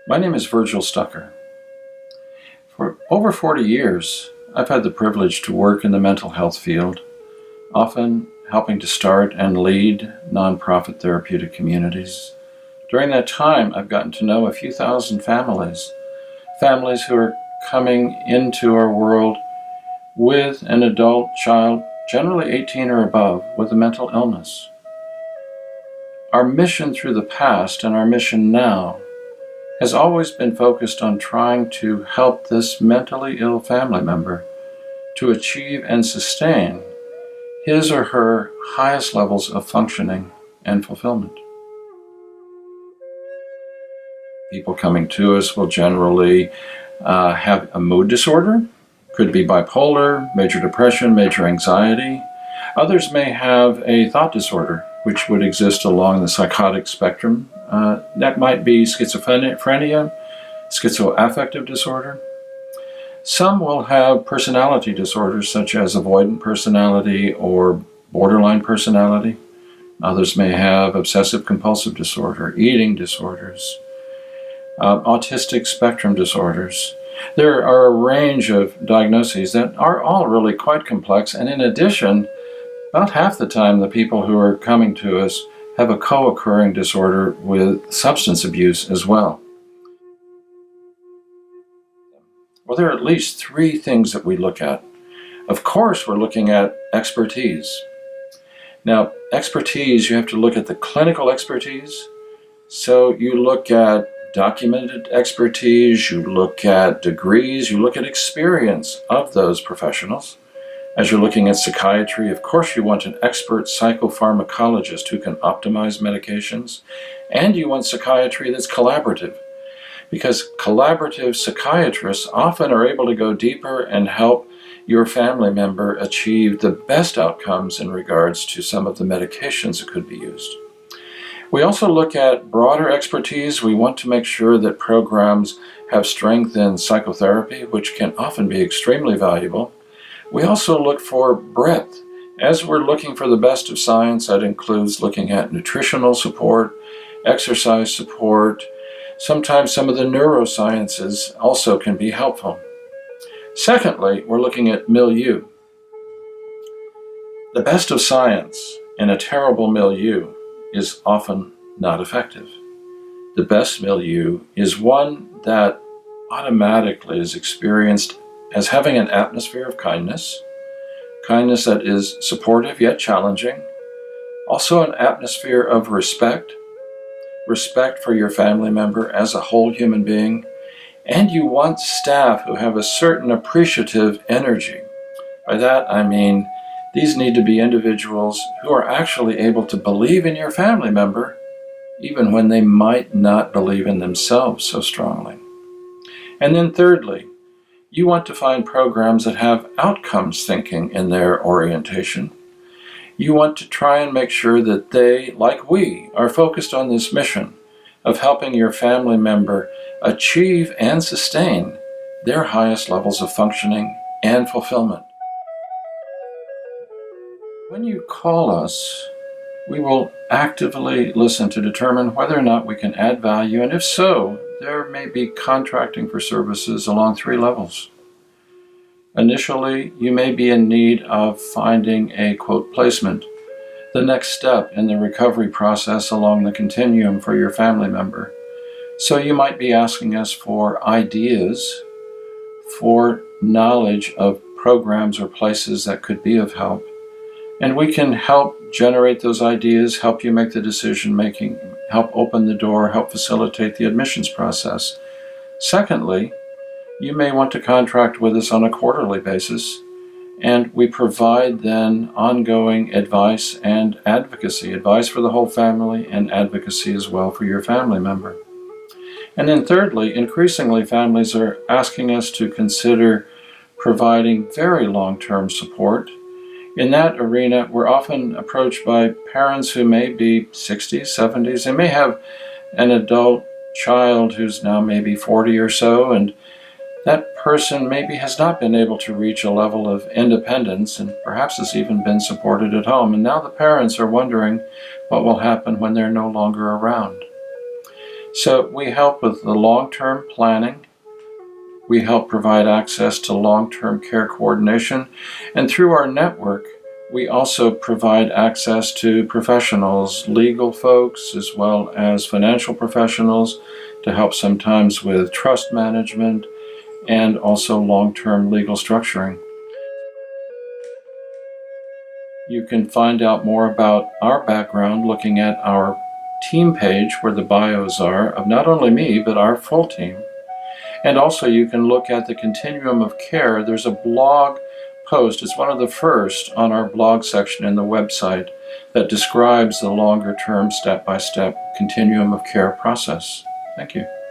My name is Virgil Stucker. For over 40 years, I've had the privilege to work in the mental health field, often helping to start and lead nonprofit therapeutic communities. During that time, I've gotten to know a few thousand families who are coming into our world with an adult child, generally 18 or above, with a mental illness. Our mission through the past and our mission now has always been focused on trying to help this mentally ill family member to achieve and sustain his or her highest levels of functioning and fulfillment. People coming to us will generally have a mood disorder, could be bipolar, major depression, major anxiety. Others may have a thought disorder, which would exist along the psychotic spectrum. That might be schizophrenia, schizoaffective disorder. Some will have personality disorders such as avoidant personality or borderline personality. Others may have obsessive compulsive disorder, eating disorders, autistic spectrum disorders. There are a range of diagnoses that are all really quite complex, and in addition, about half the time the people who are coming to us have a co-occurring disorder with substance abuse as well. Well, there are at least three things that we look at. Of course, we're looking at expertise. Now, expertise, you have to look at the clinical expertise. So you look at documented expertise, you look at degrees, you look at experience of those professionals. As you're looking at psychiatry, of course you want an expert psychopharmacologist who can optimize medications, and you want psychiatry that's collaborative, because collaborative psychiatrists often are able to go deeper and help your family member achieve the best outcomes in regards to some of the medications that could be used. We also look at broader expertise. We want to make sure that programs have strength in psychotherapy, which can often be extremely valuable. We also look for breadth. As we're looking for the best of science, that includes looking at nutritional support, exercise support. Sometimes some of the neurosciences also can be helpful. Secondly, we're looking at milieu. The best of science in a terrible milieu is often not effective. The best milieu is one that automatically is experienced as having an atmosphere of kindness that is supportive yet challenging, also an atmosphere of respect for your family member as a whole human being, and you want staff who have a certain appreciative energy. By that I mean these need to be individuals who are actually able to believe in your family member even when they might not believe in themselves so strongly. And then thirdly, you want to find programs that have outcomes thinking in their orientation. You want to try and make sure that they, like we, are focused on this mission of helping your family member achieve and sustain their highest levels of functioning and fulfillment. When you call us, we will actively listen to determine whether or not we can add value, and if so, there may be contracting for services along three levels. Initially, you may be in need of finding a, quote, placement, the next step in the recovery process along the continuum for your family member. So you might be asking us for ideas, for knowledge of programs or places that could be of help. And we can help generate those ideas, help you make the decision making, help open the door, help facilitate the admissions process. Secondly, you may want to contract with us on a quarterly basis, and we provide then ongoing advice and advocacy, advice for the whole family and advocacy as well for your family member. And then thirdly, increasingly families are asking us to consider providing very long-term support. In that arena, we're often approached by parents who may be 60s, 70s. They may have an adult child who's now maybe 40 or so, and that person maybe has not been able to reach a level of independence and perhaps has even been supported at home. And now the parents are wondering what will happen when they're no longer around. So we help with the long-term planning. We help provide access to long-term care coordination. And through our network, we also provide access to professionals, legal folks, as well as financial professionals to help sometimes with trust management and also long-term legal structuring. You can find out more about our background looking at our team page where the bios are of not only me, but our full team. And also you can look at the continuum of care. There's a blog post, it's one of the first on our blog section in the website that describes the longer term step-by-step continuum of care process. Thank you.